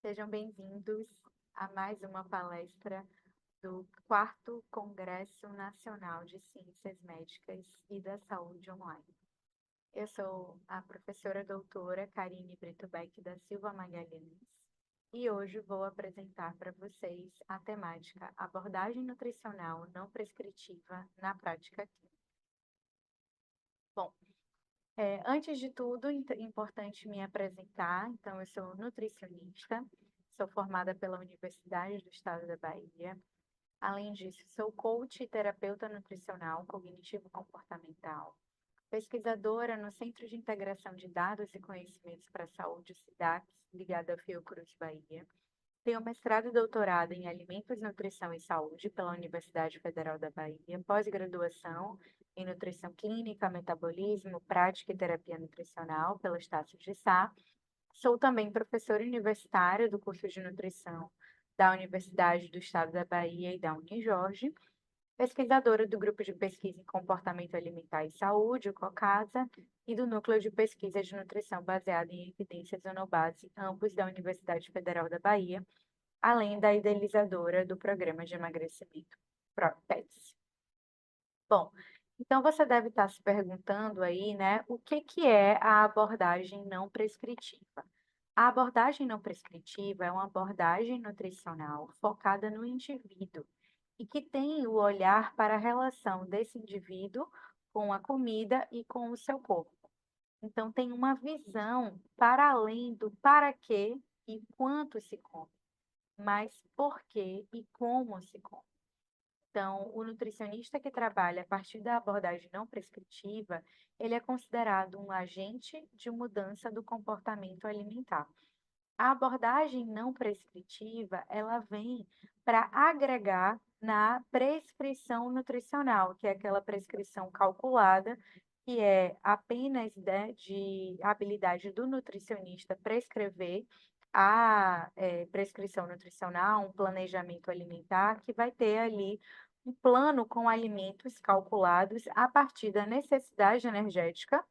Sejam bem-vindos a mais uma palestra do 4º Congresso Nacional de Ciências Médicas e da Saúde Online. Eu sou a professora doutora Karine Brito Beck da Silva Magalhães e hoje vou apresentar para vocês a temática Abordagem Nutricional Não Prescritiva na Prática Clínica. Bom, antes de tudo, é importante me apresentar. Então, eu sou nutricionista, sou formada pela Universidade do Estado da Bahia. Além disso, sou coach e terapeuta nutricional cognitivo-comportamental, pesquisadora no Centro de Integração de Dados e Conhecimentos para a Saúde, SIDAC, ligada à Fiocruz Bahia. Tenho mestrado e doutorado em Alimentos, Nutrição e Saúde pela Universidade Federal da Bahia, pós-graduação em Nutrição Clínica, Metabolismo, Prática e Terapia Nutricional pela Estácio de Sá. Sou também professora universitária do curso de Nutrição da Universidade do Estado da Bahia e da Unijorge, pesquisadora do Grupo de Pesquisa em Comportamento Alimentar e Saúde, o COCASA, e do Núcleo de Pesquisa de Nutrição baseado em Evidências Onobase, ambos da Universidade Federal da Bahia, além da idealizadora do Programa de Emagrecimento PETS. Bom, então você deve estar se perguntando aí, né, o que é a abordagem não prescritiva? A abordagem não prescritiva é uma abordagem nutricional focada no indivíduo e que tem o olhar para a relação desse indivíduo com a comida e com o seu corpo. Então, tem uma visão para além do para quê e quanto se come, mas por quê e como se come. Então, o nutricionista que trabalha a partir da abordagem não prescritiva, ele é considerado um agente de mudança do comportamento alimentar. A abordagem não prescritiva, ela vem para agregar na prescrição nutricional, que é aquela prescrição calculada, que é apenas, né, de habilidade do nutricionista prescrever a prescrição nutricional, um planejamento alimentar, que vai ter ali um plano com alimentos calculados a partir da necessidade energética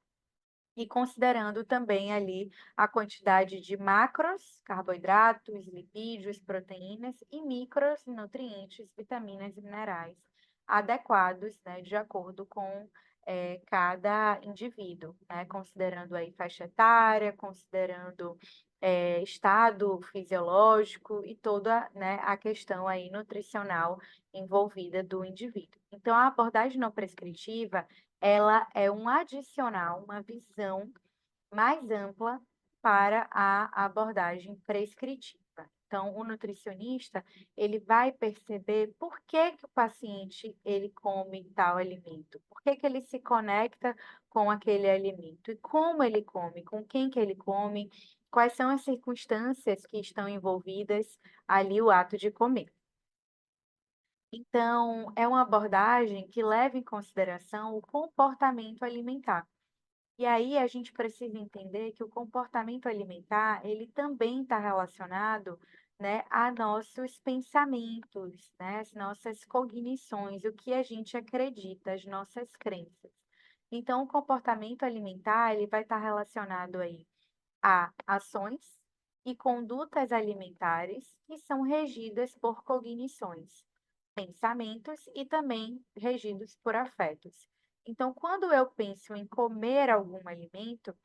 e considerando também ali a quantidade de macros, carboidratos, lipídios, proteínas e micros, nutrientes, vitaminas e minerais adequados, né, de acordo com cada indivíduo, né, considerando aí faixa etária, considerando estado fisiológico e toda, né, a questão aí nutricional envolvida do indivíduo. Então, a abordagem não prescritiva ela é um adicional, uma visão mais ampla para a abordagem prescritiva. Então, o nutricionista, ele vai perceber por que que o paciente ele come tal alimento, por que que ele se conecta com aquele alimento e como ele come, com quem que ele come, quais são as circunstâncias que estão envolvidas ali o ato de comer. Então, é uma abordagem que leva em consideração o comportamento alimentar. E aí a gente precisa entender que o comportamento alimentar, ele também está relacionado, né, a nossos pensamentos, né, as nossas cognições, o que a gente acredita, as nossas crenças. Então, o comportamento alimentar, ele vai estar relacionado aí a ações e condutas alimentares que são regidas por cognições, pensamentos e também regidos por afetos. Então, quando eu penso em comer algum alimento,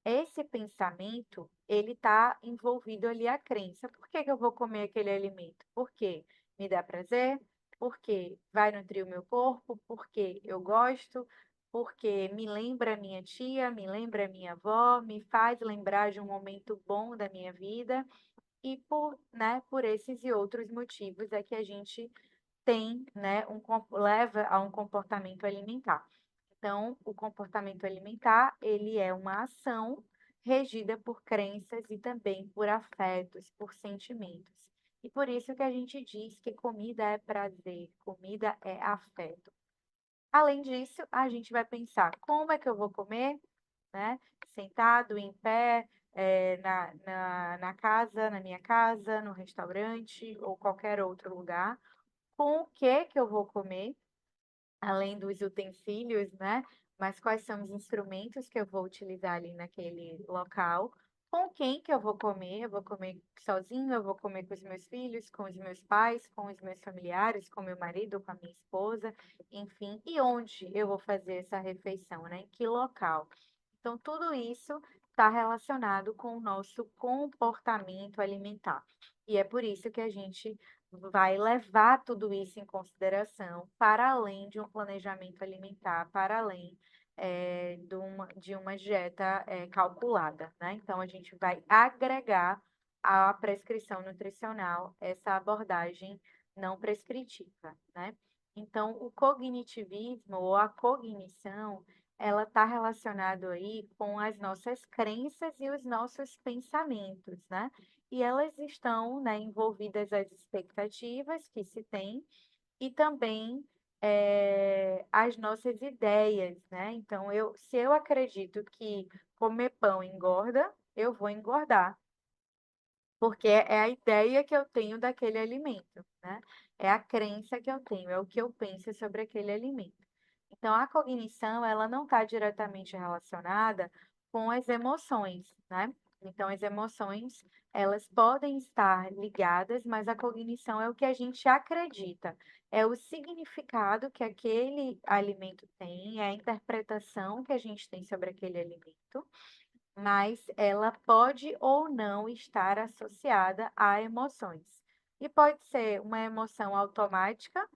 esse pensamento, ele está envolvido ali a crença. Por que que eu vou comer aquele alimento? Porque me dá prazer, porque vai nutrir o meu corpo, porque eu gosto, porque me lembra a minha tia, me lembra a minha avó, me faz lembrar de um momento bom da minha vida. E por esses e outros motivos é que a gente tem, né, leva a um comportamento alimentar. Então, o comportamento alimentar, ele é uma ação regida por crenças e também por afetos, por sentimentos. E por isso que a gente diz que comida é prazer, comida é afeto. Além disso, a gente vai pensar como é que eu vou comer, né? Sentado, em pé, na casa, na minha casa, no restaurante ou qualquer outro lugar. Com o que eu vou comer, além dos utensílios, né? Mas quais são os instrumentos que eu vou utilizar ali naquele local, Com quem que eu vou comer? Eu vou comer sozinho, eu vou comer com os meus filhos, com os meus pais, com os meus familiares, com meu marido, com a minha esposa, enfim, e onde eu vou fazer essa refeição, né? Em que local? Então, tudo isso está relacionado com o nosso comportamento alimentar. E é por isso que a gente vai levar tudo isso em consideração, para além de um planejamento alimentar, para além de uma dieta calculada, né? Então, a gente vai agregar à prescrição nutricional essa abordagem não prescritiva, né? Então, o cognitivismo ou a cognição, ela está relacionado aí com as nossas crenças e os nossos pensamentos, né? E elas estão, né, envolvidas as expectativas que se tem e também as nossas ideias, né? Então, se eu acredito que comer pão engorda, eu vou engordar, porque é a ideia que eu tenho daquele alimento, né? É a crença que eu tenho, é o que eu penso sobre aquele alimento. Então, a cognição, ela não está diretamente relacionada com as emoções, né? Então, as emoções, elas podem estar ligadas, mas a cognição é o que a gente acredita, é o significado que aquele alimento tem, é a interpretação que a gente tem sobre aquele alimento, mas ela pode ou não estar associada a emoções. E pode ser uma emoção automática,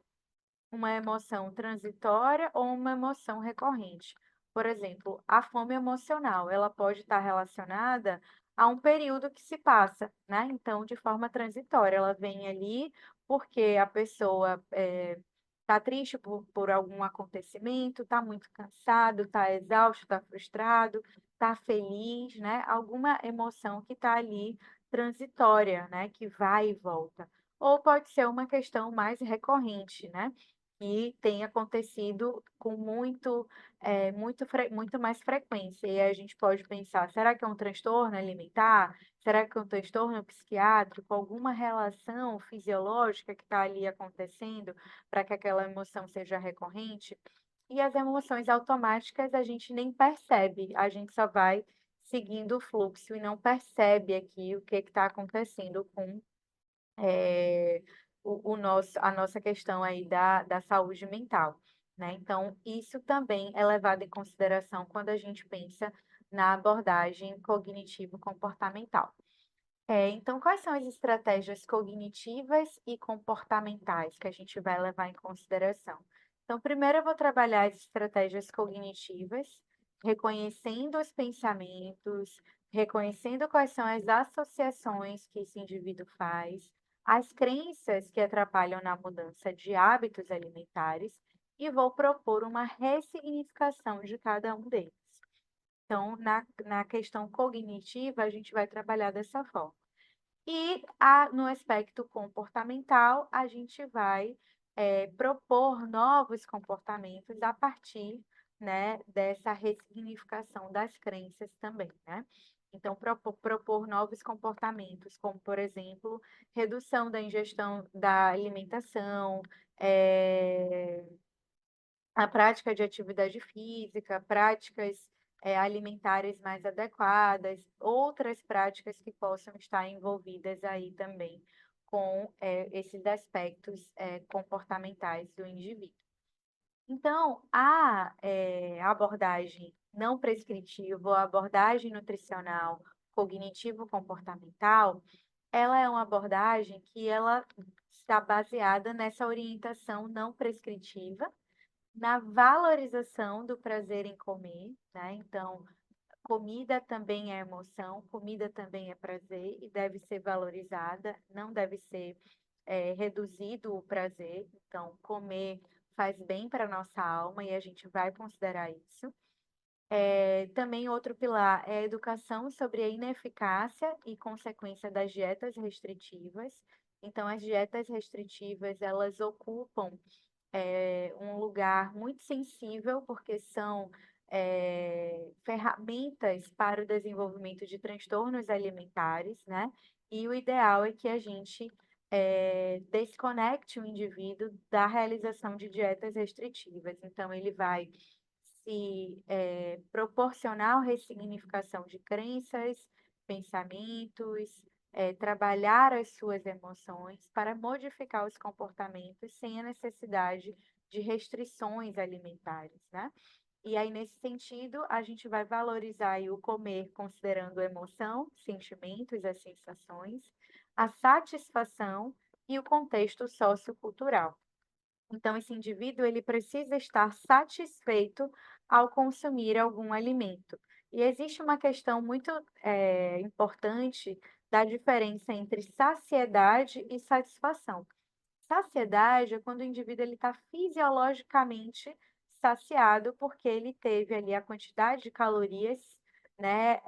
uma emoção transitória ou uma emoção recorrente. Por exemplo, a fome emocional, ela pode estar relacionada a um período que se passa, né? Então, de forma transitória, ela vem ali porque a pessoa está triste por algum acontecimento, está muito cansado, está exausto, está frustrado, está feliz, né? Alguma emoção que está ali transitória, né? Que vai e volta. Ou pode ser uma questão mais recorrente, né? Que tem acontecido com muito mais frequência. E aí a gente pode pensar, será que é um transtorno alimentar? Será que é um transtorno psiquiátrico? Alguma relação fisiológica que está ali acontecendo para que aquela emoção seja recorrente? E as emoções automáticas a gente nem percebe, a gente só vai seguindo o fluxo e não percebe aqui o que está acontecendo com eh, a nossa questão aí da saúde mental, né? Então, isso também é levado em consideração quando a gente pensa na abordagem cognitivo-comportamental. Então, quais são as estratégias cognitivas e comportamentais que a gente vai levar em consideração? Então, primeiro eu vou trabalhar as estratégias cognitivas, reconhecendo os pensamentos, reconhecendo quais são as associações que esse indivíduo faz, as crenças que atrapalham na mudança de hábitos alimentares, e vou propor uma ressignificação de cada um deles. Então, na questão cognitiva, a gente vai trabalhar dessa forma. E no aspecto comportamental, a gente vai propor novos comportamentos a partir, né, dessa ressignificação das crenças também, né? Então, propor novos comportamentos, como, por exemplo, redução da ingestão da alimentação, eh, a prática de atividade física, práticas alimentares mais adequadas, outras práticas que possam estar envolvidas aí também com esses aspectos comportamentais do indivíduo. Então, a abordagem não prescritiva, ou a abordagem nutricional cognitivo-comportamental, ela é uma abordagem que ela está baseada nessa orientação não prescritiva, na valorização do prazer em comer, né? Então, comida também é emoção, comida também é prazer e deve ser valorizada, não deve ser reduzido o prazer. Então, comer faz bem para a nossa alma e a gente vai considerar isso. Também outro pilar é a educação sobre a ineficácia e consequência das dietas restritivas. Então, as dietas restritivas, elas ocupam um lugar muito sensível, porque são ferramentas para o desenvolvimento de transtornos alimentares, né? E o ideal é que a gente desconecte o indivíduo da realização de dietas restritivas. Então, ele vai se proporcionar a ressignificação de crenças, pensamentos, trabalhar as suas emoções para modificar os comportamentos sem a necessidade de restrições alimentares, né? E aí, nesse sentido, a gente vai valorizar aí o comer considerando a emoção, sentimentos, as sensações, a satisfação e o contexto sociocultural. Então, esse indivíduo ele precisa estar satisfeito ao consumir algum alimento. E existe uma questão muito importante da diferença entre saciedade e satisfação. Saciedade é quando o indivíduo está fisiologicamente saciado, porque ele teve ali a quantidade de calorias, né,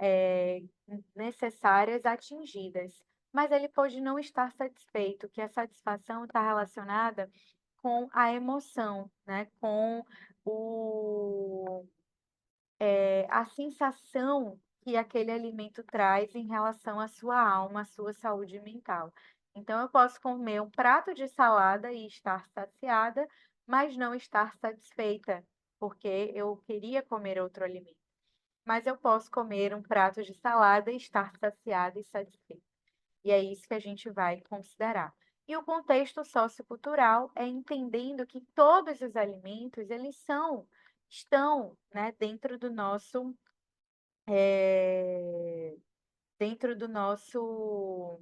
necessárias atingidas. Mas ele pode não estar satisfeito, que a satisfação está relacionada com a emoção, né, com o, a sensação que aquele alimento traz em relação à sua alma, à sua saúde mental. Então, eu posso comer um prato de salada e estar saciada, mas não estar satisfeita, porque eu queria comer outro alimento. Mas eu posso comer um prato de salada e estar saciada e satisfeita. E é isso que a gente vai considerar. E o contexto sociocultural é entendendo que todos os alimentos, estão, né, eh, dentro do nosso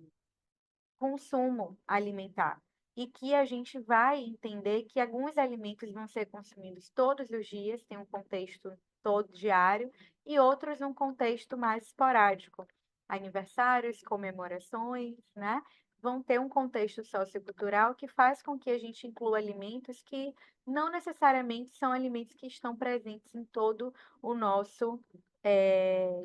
consumo alimentar. E que a gente vai entender que alguns alimentos vão ser consumidos todos os dias, tem um contexto todo diário, e outros um contexto mais esporádico. Aniversários, comemorações, né? Vão ter um contexto sociocultural que faz com que a gente inclua alimentos que não necessariamente são alimentos que estão presentes em todo o nosso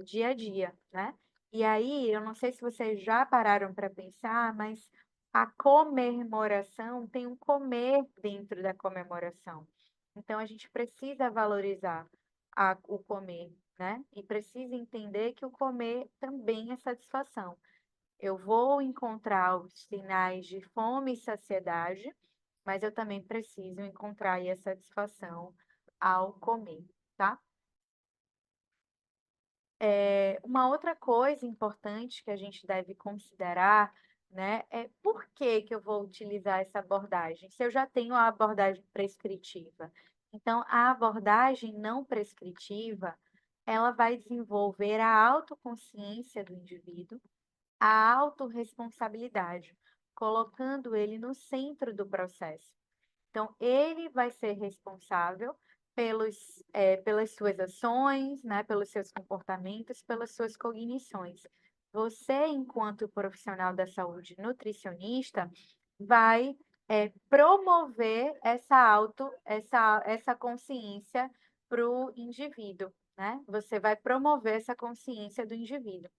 dia a dia, né? E aí, eu não sei se vocês já pararam para pensar, mas a comemoração tem um comer dentro da comemoração. Então, a gente precisa valorizar o comer, né? E precisa entender que o comer também é satisfação. Eu vou encontrar os sinais de fome e saciedade, mas eu também preciso encontrar aí a satisfação ao comer, tá? Uma outra coisa importante que a gente deve considerar, né, é por que que eu vou utilizar essa abordagem, se eu já tenho a abordagem prescritiva. Então, a abordagem não prescritiva, ela vai desenvolver a autoconsciência do indivíduo, a autorresponsabilidade, colocando ele no centro do processo. Então, ele vai ser responsável pelas suas ações, né, pelos seus comportamentos, pelas suas cognições. Você, enquanto profissional da saúde nutricionista, vai promover essa consciência para o indivíduo, né? Você vai promover essa consciência do indivíduo.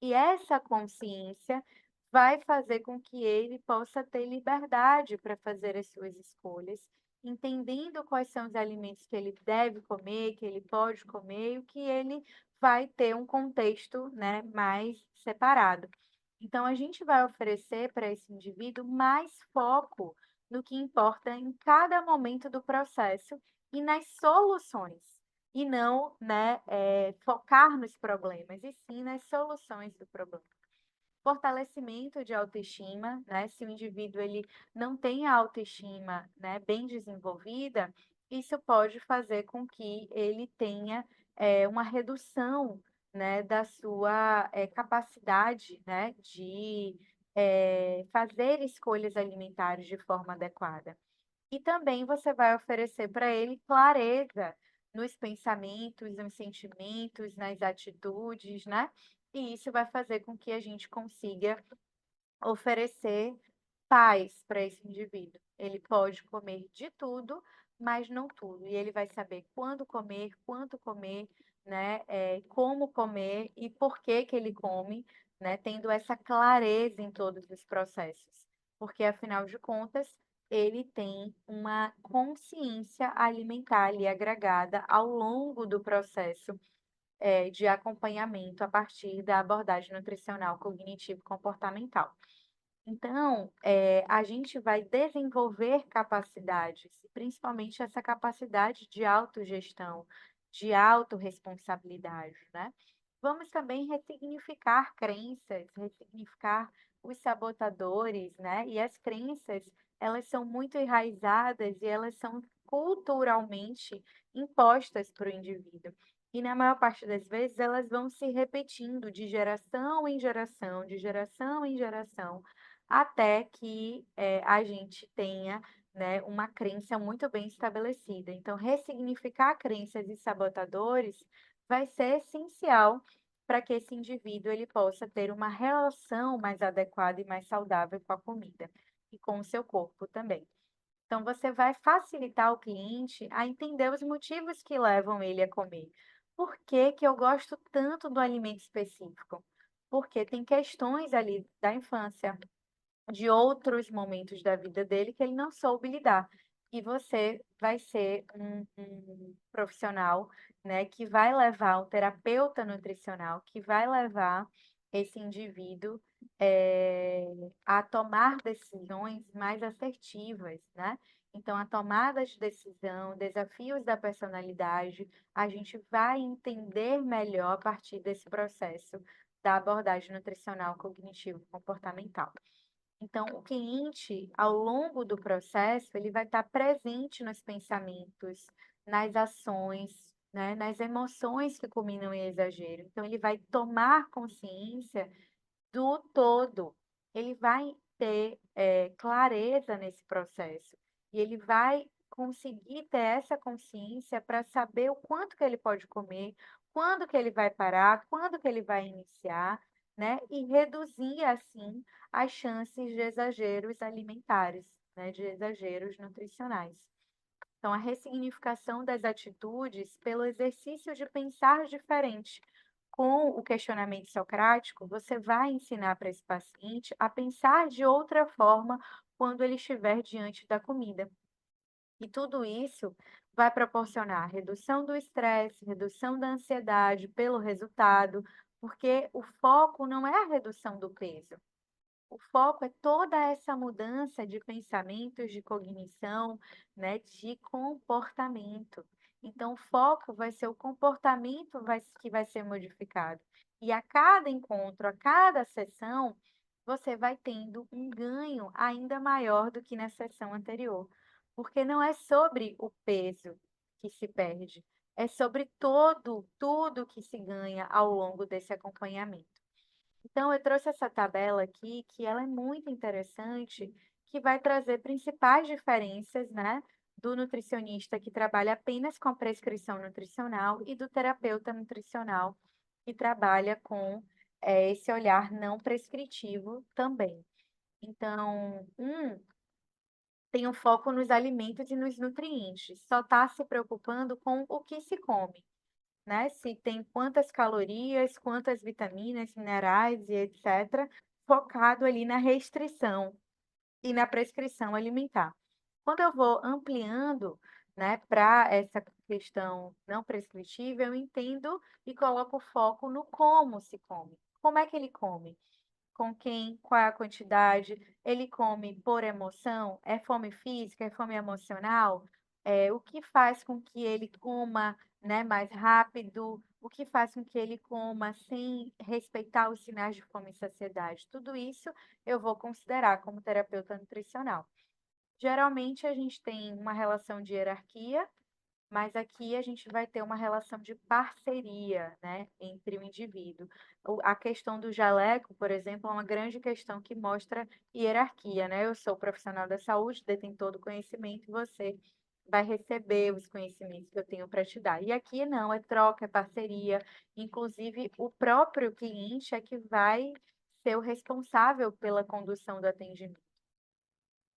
E essa consciência vai fazer com que ele possa ter liberdade para fazer as suas escolhas, entendendo quais são os alimentos que ele deve comer, que ele pode comer, e o que ele vai ter um contexto, né, mais separado. Então, a gente vai oferecer para esse indivíduo mais foco no que importa em cada momento do processo e nas soluções, e não, né, focar nos problemas, e sim nas soluções do problema. Fortalecimento de autoestima, né? Se o indivíduo ele não tem a autoestima, né, bem desenvolvida, isso pode fazer com que ele tenha uma redução, né, da sua capacidade, né, de fazer escolhas alimentares de forma adequada. E também você vai oferecer para ele clareza nos pensamentos, nos sentimentos, nas atitudes, né? E isso vai fazer com que a gente consiga oferecer paz para esse indivíduo. Ele pode comer de tudo, mas não tudo. E ele vai saber quando comer, quanto comer, né? Como comer e por que que ele come, né? Tendo essa clareza em todos os processos. Porque, afinal de contas, ele tem uma consciência alimentar ali agregada ao longo do processo de acompanhamento a partir da abordagem nutricional cognitivo-comportamental. Então, a gente vai desenvolver capacidades, principalmente essa capacidade de autogestão, de autorresponsabilidade, né? vamos também ressignificar crenças, ressignificar os sabotadores, né? E as crenças, elas são muito enraizadas e elas são culturalmente impostas para o indivíduo. E na maior parte das vezes elas vão se repetindo de geração em geração, de geração em geração, até que a gente tenha, né, uma crença muito bem estabelecida. Então, ressignificar crenças e sabotadores vai ser essencial para que esse indivíduo ele possa ter uma relação mais adequada e mais saudável com a comida e com o seu corpo também. Então, você vai facilitar o cliente a entender os motivos que levam ele a comer. Por que que eu gosto tanto do alimento específico? Porque tem questões ali da infância, de outros momentos da vida dele que ele não soube lidar. E você vai ser um profissional, né, que vai levar, um terapeuta nutricional, que vai levar esse indivíduo a tomar decisões mais assertivas, né? Então, a tomada de decisão, desafios da personalidade, a gente vai entender melhor a partir desse processo da abordagem nutricional cognitivo-comportamental. Então, o cliente, ao longo do processo, ele vai estar presente nos pensamentos, nas ações, né, nas emoções que culminam em exagero. Então, ele vai tomar consciência do todo. Ele vai ter clareza nesse processo. E ele vai conseguir ter essa consciência para saber o quanto que ele pode comer, quando que ele vai parar, quando que ele vai iniciar, né? E reduzir, assim, as chances de exageros alimentares, né? De exageros nutricionais. Então, a ressignificação das atitudes pelo exercício de pensar diferente. Com o questionamento socrático, você vai ensinar para esse paciente a pensar de outra forma quando ele estiver diante da comida. E tudo isso vai proporcionar redução do estresse, redução da ansiedade pelo resultado, porque o foco não é a redução do peso. O foco é toda essa mudança de pensamentos, de cognição, né, de comportamento. Então, o foco vai ser o comportamento que vai ser modificado. E a cada encontro, a cada sessão, você vai tendo um ganho ainda maior do que na sessão anterior. Porque não é sobre o peso que se perde, é sobre tudo que se ganha ao longo desse acompanhamento. Então, eu trouxe essa tabela aqui, que ela é muito interessante, que vai trazer principais diferenças, né, do nutricionista que trabalha apenas com a prescrição nutricional e do terapeuta nutricional que trabalha com esse olhar não prescritivo também. Então, tem um foco nos alimentos e nos nutrientes, só está se preocupando com o que se come, né? Se tem quantas calorias, quantas vitaminas, minerais e etc., focado ali na restrição e na prescrição alimentar. Quando eu vou ampliando, né, para essa questão não prescritiva, eu entendo e coloco foco no como se come. Como é que ele come? Com quem, qual é a quantidade, ele come por emoção, é fome física, é fome emocional, o que faz com que ele coma, né, mais rápido, o que faz com que ele coma sem respeitar os sinais de fome e saciedade. Tudo isso eu vou considerar como terapeuta nutricional. Geralmente a gente tem uma relação de hierarquia, mas aqui a gente vai ter uma relação de parceria, né, entre o indivíduo. A questão do jaleco, por exemplo, é uma grande questão que mostra hierarquia, né? Eu sou profissional da saúde, detentor do conhecimento, e você vai receber os conhecimentos que eu tenho para te dar. E aqui não, é troca, é parceria. Inclusive, o próprio cliente é que vai ser o responsável pela condução do atendimento.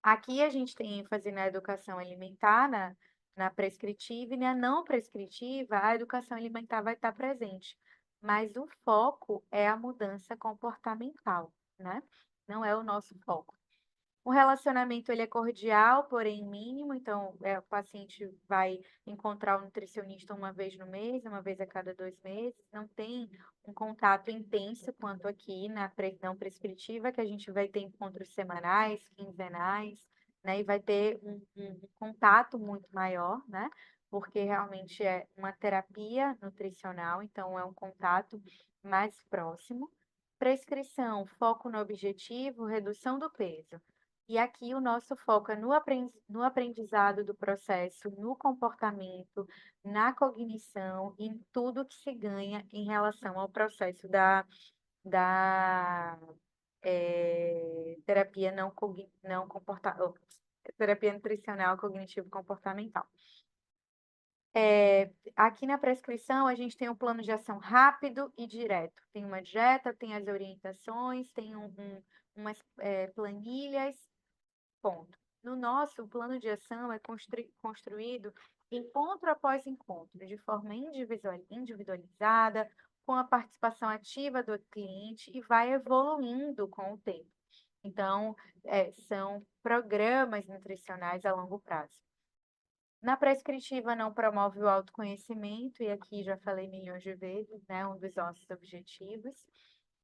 Aqui a gente tem ênfase na educação alimentar, na prescritiva, e na não prescritiva, a educação alimentar vai estar presente. Mas o foco é a mudança comportamental, né? Não é o nosso foco. O relacionamento ele é cordial, porém mínimo, então o paciente vai encontrar o nutricionista uma vez no mês, uma vez a cada 2 meses, não tem um contato intenso quanto aqui na não prescritiva, que a gente vai ter encontros semanais, quinzenais, né? E vai ter um contato muito maior, né? Porque realmente é uma terapia nutricional, então é um contato mais próximo. Prescrição, foco no objetivo, redução do peso. E aqui o nosso foco é no aprendizado do processo, no comportamento, na cognição e em tudo que se ganha em relação ao processo da terapia não terapia nutricional cognitivo-comportamental. Aqui na prescrição, a gente tem um plano de ação rápido e direto. Tem uma dieta, tem as orientações, tem umas planilhas, ponto. No nosso, o plano de ação é construído encontro após encontro, de forma individualizada, com a participação ativa do cliente e vai evoluindo com o tempo. Então, são programas nutricionais a longo prazo. Na prescritiva, não promove o autoconhecimento, e aqui já falei milhões de vezes, né? Um dos nossos objetivos.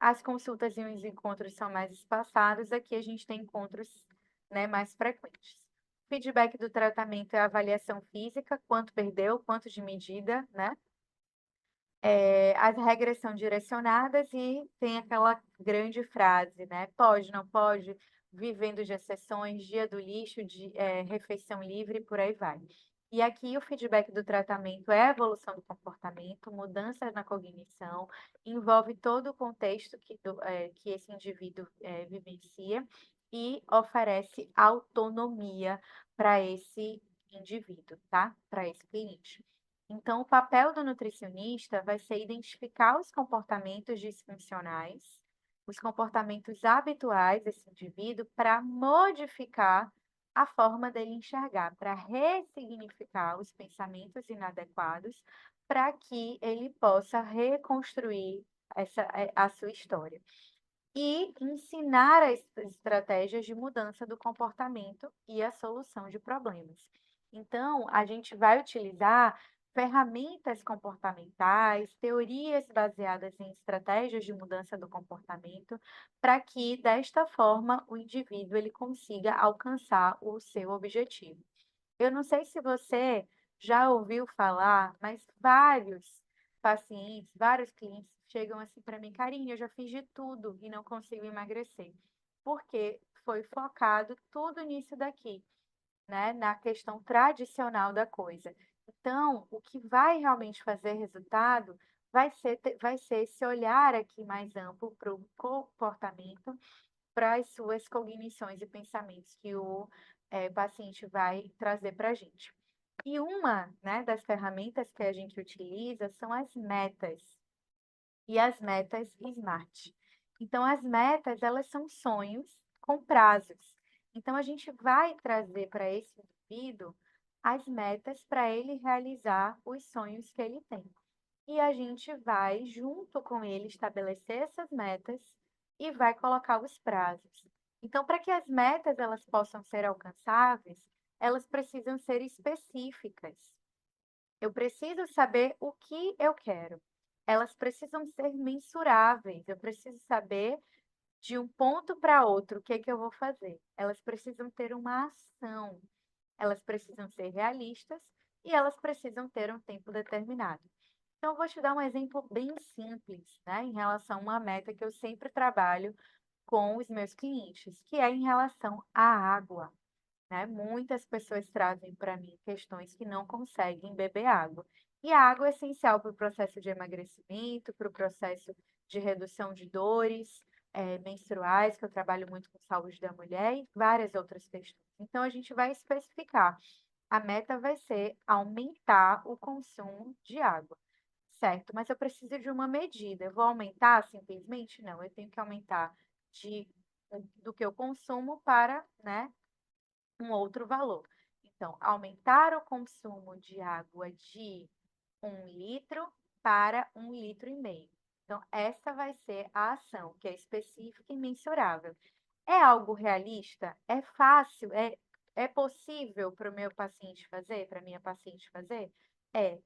As consultas e os encontros são mais espaçados, aqui a gente tem encontros, né, mais frequentes. Feedback do tratamento é a avaliação física, quanto perdeu, quanto de medida, né? As regras são direcionadas e tem aquela grande frase, né? Pode, não pode, vivendo de exceções, dia do lixo, refeição livre, por aí vai. E aqui o feedback do tratamento é a evolução do comportamento, mudanças na cognição, envolve todo o contexto que esse indivíduo vivencia e oferece autonomia para esse indivíduo, tá? Para esse cliente. Então, o papel do nutricionista vai ser identificar os comportamentos disfuncionais, os comportamentos habituais desse indivíduo, para modificar a forma dele enxergar, para ressignificar os pensamentos inadequados, para que ele possa reconstruir a sua história. E ensinar as estratégias de mudança do comportamento e a solução de problemas. Então, a gente vai utilizar ferramentas comportamentais, teorias baseadas em estratégias de mudança do comportamento, para que desta forma o indivíduo ele consiga alcançar o seu objetivo. Eu não sei se você já ouviu falar, mas vários pacientes, vários clientes chegam assim para mim, Karine, eu já fiz de tudo e não consigo emagrecer. Porque foi focado tudo nisso daqui, né? Na questão tradicional da coisa. Então, o que vai realmente fazer resultado vai ser esse olhar aqui mais amplo para o comportamento, para as suas cognições e pensamentos que o paciente vai trazer para a gente. E uma, né, das ferramentas que a gente utiliza são as metas e as metas SMART. Então, as metas, elas são sonhos com prazos. Então, a gente vai trazer para esse indivíduo as metas para ele realizar os sonhos que ele tem. E a gente vai, junto com ele, estabelecer essas metas e vai colocar os prazos. Então, para que as metas elas possam ser alcançáveis, elas precisam ser específicas. Eu preciso saber o que eu quero. Elas precisam ser mensuráveis. Eu preciso saber de um ponto para outro o que é que eu vou fazer. Elas precisam ter uma ação. Elas precisam ser realistas e elas precisam ter um tempo determinado. Então, eu vou te dar um exemplo bem simples, né, em relação a uma meta que eu sempre trabalho com os meus clientes, que é em relação à água, né? Muitas pessoas trazem para mim questões que não conseguem beber água. E a água é essencial para o processo de emagrecimento, para o processo de redução de dores, menstruais, que eu trabalho muito com saúde da mulher, e várias outras questões. Então, a gente vai especificar. A meta vai ser aumentar o consumo de água. Certo, mas eu preciso de uma medida. Eu vou aumentar simplesmente? Não, eu tenho que aumentar de, do que eu consumo para, né, um outro valor. Então, aumentar o consumo de água de 1 litro para 1,5 litros. Então, essa vai ser a ação, que é específica e mensurável. É algo realista? É fácil? É possível para o meu paciente fazer, para a minha paciente fazer?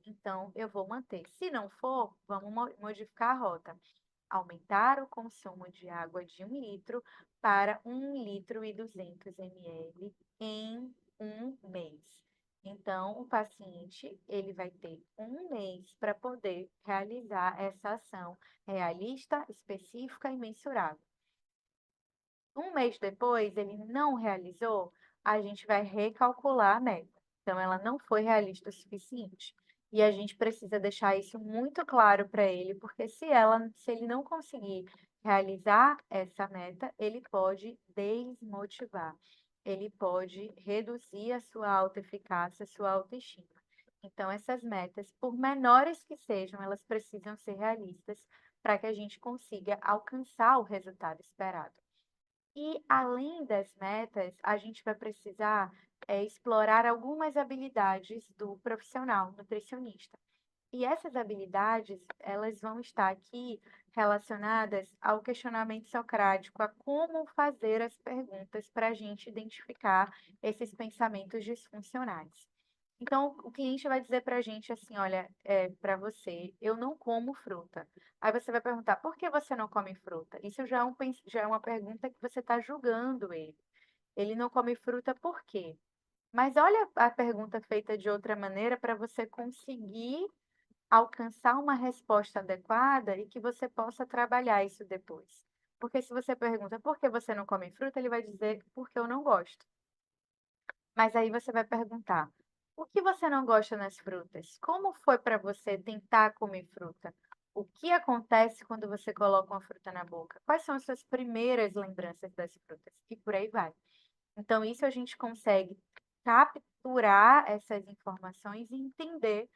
Então eu vou manter. Se não for, vamos modificar a rota. Aumentar o consumo de água de 1 litro para 1,2 litros em um mês. Então, o paciente, ele vai ter um mês para poder realizar essa ação realista, específica e mensurável. Um mês depois, ele não realizou, a gente vai recalcular a meta. Então, ela não foi realista o suficiente. E a gente precisa deixar isso muito claro para ele, porque se ele não conseguir realizar essa meta, ele pode desmotivar, ele pode reduzir a sua autoeficácia, a sua autoestima. Então, essas metas, por menores que sejam, elas precisam ser realistas para que a gente consiga alcançar o resultado esperado. E além das metas, a gente vai precisar explorar algumas habilidades do profissional nutricionista. E essas habilidades, elas vão estar aqui relacionadas ao questionamento socrático, a como fazer as perguntas para a gente identificar esses pensamentos disfuncionais. Então, o cliente vai dizer para a gente assim, olha, para você, eu não como fruta. Aí você vai perguntar, por que você não come fruta? Isso já é uma pergunta que você está julgando ele. Ele não come fruta por quê? Mas olha a pergunta feita de outra maneira para você conseguir alcançar uma resposta adequada e que você possa trabalhar isso depois. Porque se você pergunta por que você não come fruta, ele vai dizer porque eu não gosto. Mas aí você vai perguntar: o que você não gosta nas frutas? Como foi para você tentar comer fruta? O que acontece quando você coloca uma fruta na boca? Quais são as suas primeiras lembranças das frutas? E por aí vai. Então, isso a gente consegue capturar essas informações e entender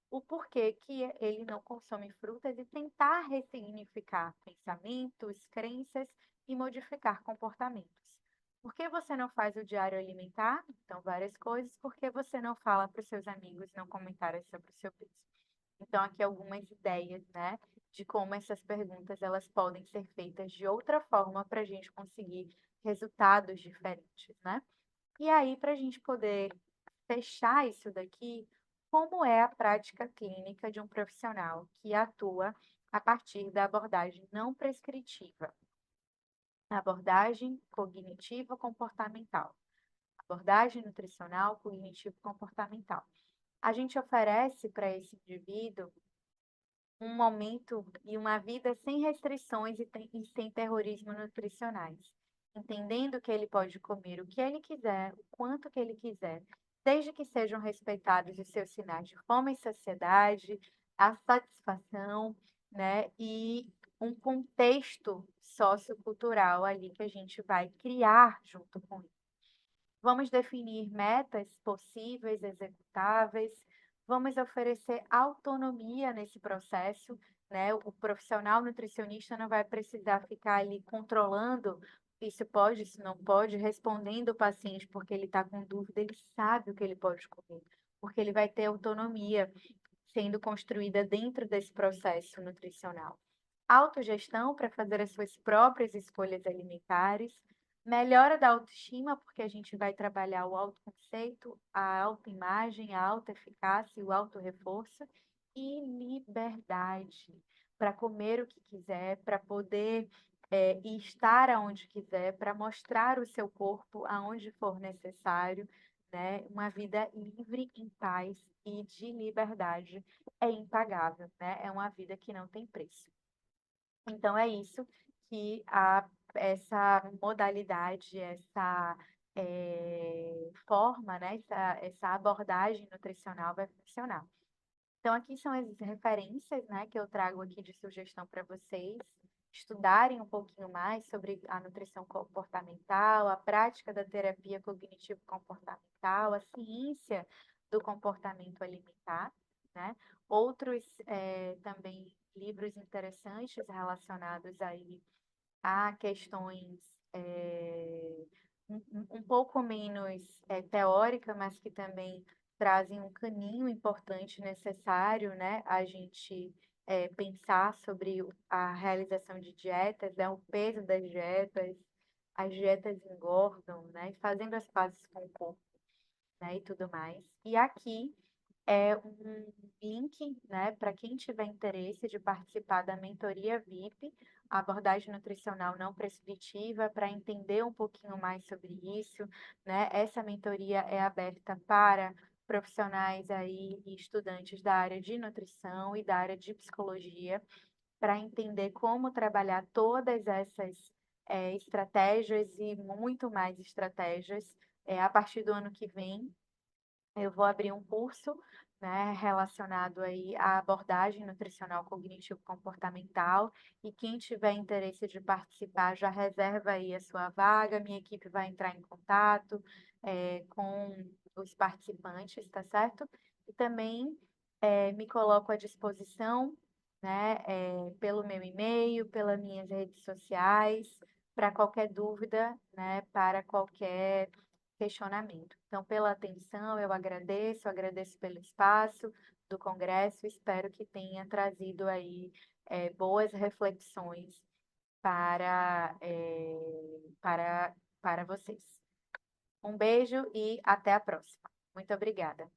o porquê que ele não consome frutas e tentar ressignificar pensamentos, crenças e modificar comportamentos. Por que você não faz o diário alimentar? Então, várias coisas. Por que você não fala para os seus amigos não comentarem sobre o seu peso? Então, aqui algumas ideias, né, de como essas perguntas elas podem ser feitas de outra forma para a gente conseguir resultados diferentes, né? E aí, para a gente poder fechar isso daqui, como é a prática clínica de um profissional que atua a partir da abordagem não prescritiva, abordagem cognitivo-comportamental, abordagem nutricional cognitivo-comportamental. A gente oferece para esse indivíduo um momento e uma vida sem restrições e sem terrorismo nutricionais, entendendo que ele pode comer o que ele quiser, o quanto que ele quiser, desde que sejam respeitados os seus sinais de fome e saciedade, a satisfação, né, e um contexto sociocultural ali que a gente vai criar junto com ele. Vamos definir metas possíveis, executáveis. Vamos oferecer autonomia nesse processo, né? O profissional nutricionista não vai precisar ficar ali controlando isso pode, isso não pode, respondendo o paciente porque ele está com dúvida, ele sabe o que ele pode comer, porque ele vai ter autonomia sendo construída dentro desse processo nutricional. Autogestão para fazer as suas próprias escolhas alimentares, melhora da autoestima, porque a gente vai trabalhar o autoconceito, a autoimagem, a autoeficácia e o autorreforço, e liberdade para comer o que quiser, para poder estar aonde quiser, para mostrar o seu corpo aonde for necessário, né? Uma vida livre, em paz e de liberdade é impagável, né? É uma vida que não tem preço. Então, é isso que essa modalidade, essa forma, né, essa abordagem nutricional vai funcionar. Então, aqui são as referências, né, que eu trago aqui de sugestão para vocês estudarem um pouquinho mais sobre a nutrição comportamental, a prática da terapia cognitivo-comportamental, a ciência do comportamento alimentar, né? Outros também livros interessantes relacionados aí a questões um pouco menos teórica, mas que também trazem um caminho importante necessário, né? A gente pensar sobre a realização de dietas, né? O peso das dietas, as dietas engordam, né? Fazendo as pazes com o corpo, né? E tudo mais. E aqui é um link, né, para quem tiver interesse de participar da mentoria VIP, a abordagem nutricional não prescritiva, para entender um pouquinho mais sobre isso, né? Essa mentoria é aberta para profissionais aí e estudantes da área de nutrição e da área de psicologia, para entender como trabalhar todas essas estratégias e muito mais estratégias. A partir do ano que vem, eu vou abrir um curso, né, relacionado aí à abordagem nutricional cognitivo-comportamental, e quem tiver interesse de participar já reserva aí a sua vaga, minha equipe vai entrar em contato com os participantes, tá certo? E também me coloco à disposição, né, pelo meu e-mail, pelas minhas redes sociais, para qualquer dúvida, né, para qualquer questionamento. Então, pela atenção, agradeço pelo espaço do Congresso, espero que tenha trazido aí boas reflexões para, para vocês. Um beijo e até a próxima. Muito obrigada.